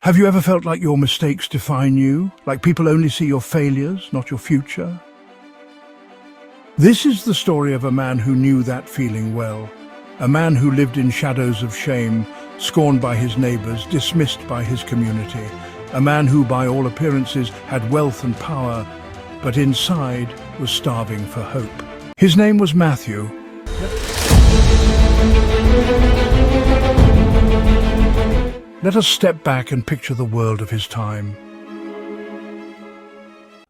Have you ever felt like your mistakes define you? Like people only see your failures, not your future? This is the story of a man who knew that feeling well. A man who lived in shadows of shame, scorned by his neighbors, dismissed by his community. A man who, by all appearances, had wealth and power, but inside was starving for hope. His name was Matthew. Let us step back and picture the world of his time.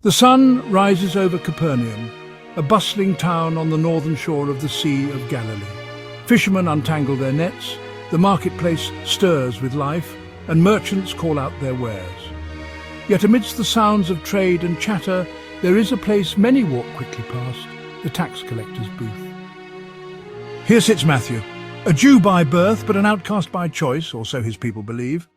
The sun rises over Capernaum, a bustling town on the northern shore of the Sea of Galilee. Fishermen untangle their nets, the marketplace stirs with life, and merchants call out their wares. Yet amidst the sounds of trade and chatter, there is a place many walk quickly past, the tax collector's booth. Here sits Matthew, a Jew by birth, but an outcast by choice, or so his people believe.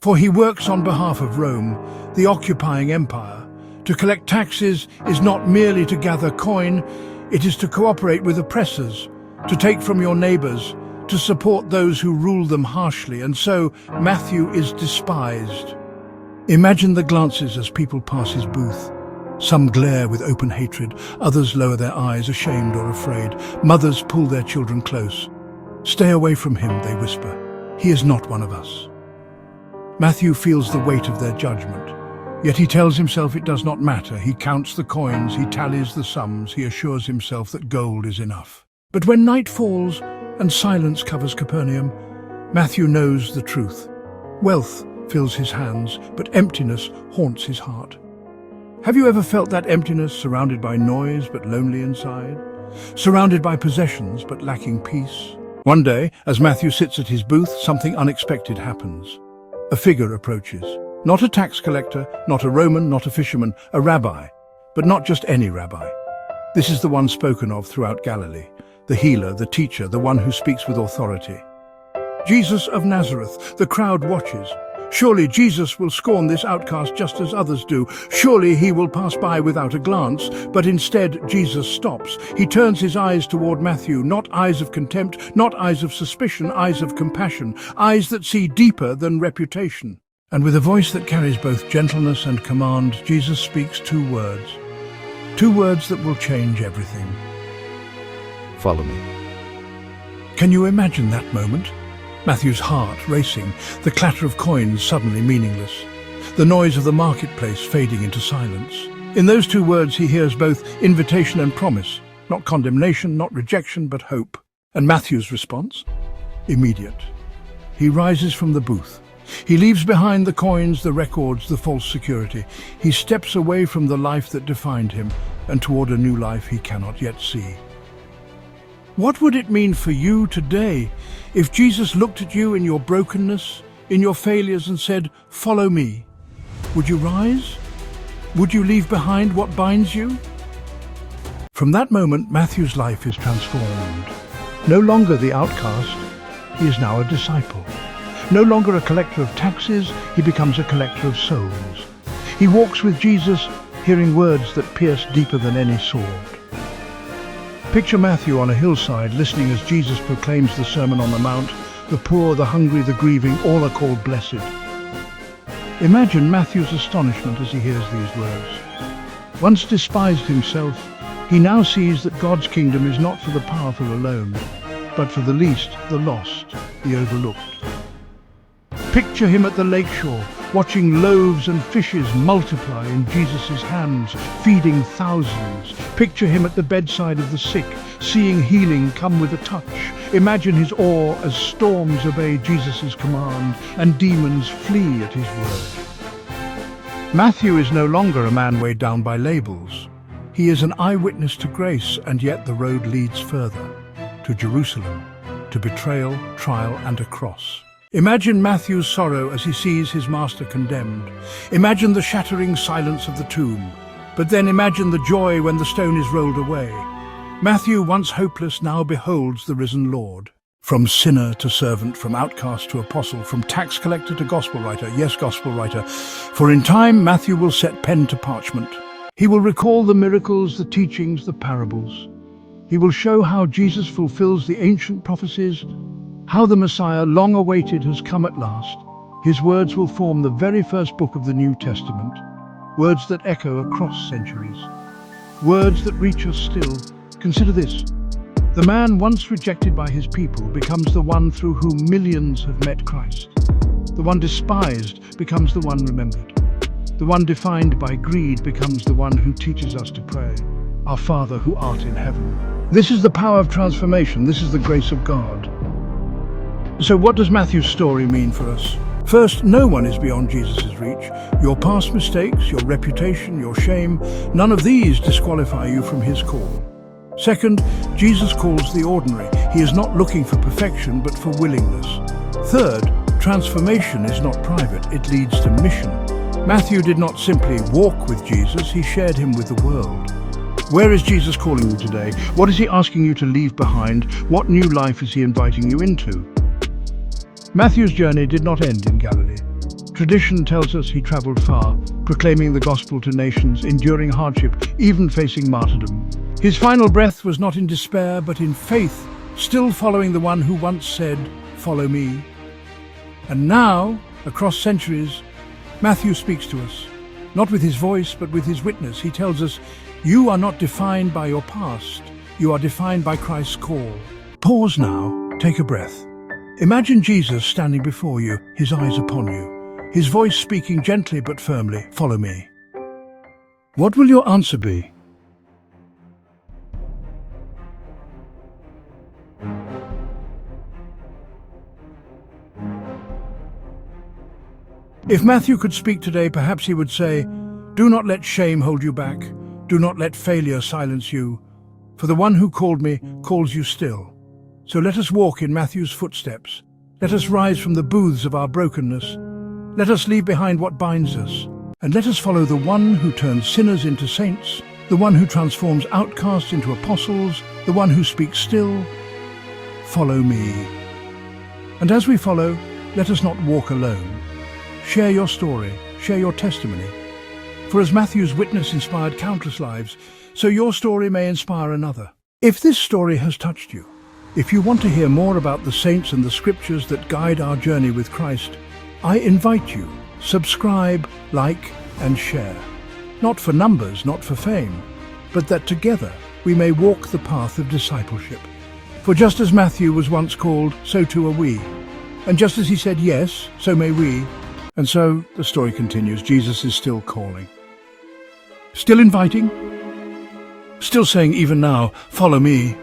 For he works on behalf of Rome, the occupying empire. To collect taxes is not merely to gather coin, it is to cooperate with oppressors, to take from your neighbors, to support those who rule them harshly, and so Matthew is despised. Imagine the glances as people pass his booth. Some glare with open hatred, others lower their eyes, ashamed or afraid. Mothers pull their children close. "Stay away from him," they whisper. "He is not one of us." Matthew feels the weight of their judgment. Yet he tells himself it does not matter. He counts the coins, he tallies the sums, he assures himself that gold is enough. But when night falls and silence covers Capernaum, Matthew knows the truth. Wealth fills his hands, but emptiness haunts his heart. Have you ever felt that emptiness, surrounded by noise but lonely inside? Surrounded by possessions but lacking peace? One day, as Matthew sits at his booth, something unexpected happens. A figure approaches. Not a tax collector, not a Roman, not a fisherman, a rabbi. But not just any rabbi. This is the one spoken of throughout Galilee. The healer, the teacher, the one who speaks with authority. Jesus of Nazareth. The crowd watches. Surely Jesus will scorn this outcast just as others do. Surely he will pass by without a glance, but instead Jesus stops. He turns his eyes toward Matthew, not eyes of contempt, not eyes of suspicion, eyes of compassion, eyes that see deeper than reputation. And with a voice that carries both gentleness and command, Jesus speaks two words that will change everything. Follow me. Can you imagine that moment? Matthew's heart racing, the clatter of coins suddenly meaningless, the noise of the marketplace fading into silence. In those two words he hears both invitation and promise, not condemnation, not rejection, but hope. And Matthew's response? Immediate. He rises from the booth. He leaves behind the coins, the records, the false security. He steps away from the life that defined him and toward a new life he cannot yet see. What would it mean for you today if Jesus looked at you in your brokenness, in your failures and said, "Follow me"? Would you rise? Would you leave behind what binds you? From that moment, Matthew's life is transformed. No longer the outcast, he is now a disciple. No longer a collector of taxes, he becomes a collector of souls. He walks with Jesus, hearing words that pierce deeper than any sword. Picture Matthew on a hillside, listening as Jesus proclaims the Sermon on the Mount. The poor, the hungry, the grieving, all are called blessed. Imagine Matthew's astonishment as he hears these words. Once despised himself, he now sees that God's kingdom is not for the powerful alone, but for the least, the lost, the overlooked. Picture him at the lakeshore, watching loaves and fishes multiply in Jesus' hands, feeding thousands. Picture him at the bedside of the sick, seeing healing come with a touch. Imagine his awe as storms obey Jesus' command and demons flee at his word. Matthew is no longer a man weighed down by labels. He is an eyewitness to grace, and yet the road leads further, to Jerusalem, to betrayal, trial, and a cross. Imagine Matthew's sorrow as he sees his master condemned. Imagine the shattering silence of the tomb. But then imagine the joy when the stone is rolled away. Matthew, once hopeless, now beholds the risen Lord. From sinner to servant, from outcast to apostle, from tax collector to gospel writer, yes, gospel writer. For in time, Matthew will set pen to parchment. He will recall the miracles, the teachings, the parables. He will show how Jesus fulfills the ancient prophecies, how the Messiah, long awaited, has come at last. His words will form the very first book of the New Testament, words that echo across centuries, words that reach us still. Consider this. The man once rejected by his people becomes the one through whom millions have met Christ. The one despised becomes the one remembered. The one defined by greed becomes the one who teaches us to pray, Our Father who art in heaven. This is the power of transformation. This is the grace of God. So what does Matthew's story mean for us? First, no one is beyond Jesus' reach. Your past mistakes, your reputation, your shame, none of these disqualify you from his call. Second, Jesus calls the ordinary. He is not looking for perfection, but for willingness. Third, transformation is not private, it leads to mission. Matthew did not simply walk with Jesus, he shared him with the world. Where is Jesus calling you today? What is he asking you to leave behind? What new life is he inviting you into? Matthew's journey did not end in Galilee. Tradition tells us he traveled far, proclaiming the gospel to nations, enduring hardship, even facing martyrdom. His final breath was not in despair, but in faith, still following the one who once said, "Follow me." And now, across centuries, Matthew speaks to us, not with his voice, but with his witness. He tells us, you are not defined by your past, you are defined by Christ's call. Pause now, take a breath. Imagine Jesus standing before you, his eyes upon you, his voice speaking gently but firmly, "Follow me." What will your answer be? If Matthew could speak today, perhaps he would say, do not let shame hold you back. Do not let failure silence you. For the one who called me calls you still. So let us walk in Matthew's footsteps. Let us rise from the booths of our brokenness. Let us leave behind what binds us. And let us follow the one who turns sinners into saints, the one who transforms outcasts into apostles, the one who speaks still. Follow me. And as we follow, let us not walk alone. Share your story, share your testimony. For as Matthew's witness inspired countless lives, so your story may inspire another. If this story has touched you, if you want to hear more about the saints and the scriptures that guide our journey with Christ, I invite you, subscribe, like, and share. Not for numbers, not for fame, but that together we may walk the path of discipleship. For just as Matthew was once called, so too are we. And just as he said yes, so may we. And so the story continues. Jesus is still calling. Still inviting. Still saying even now, follow me.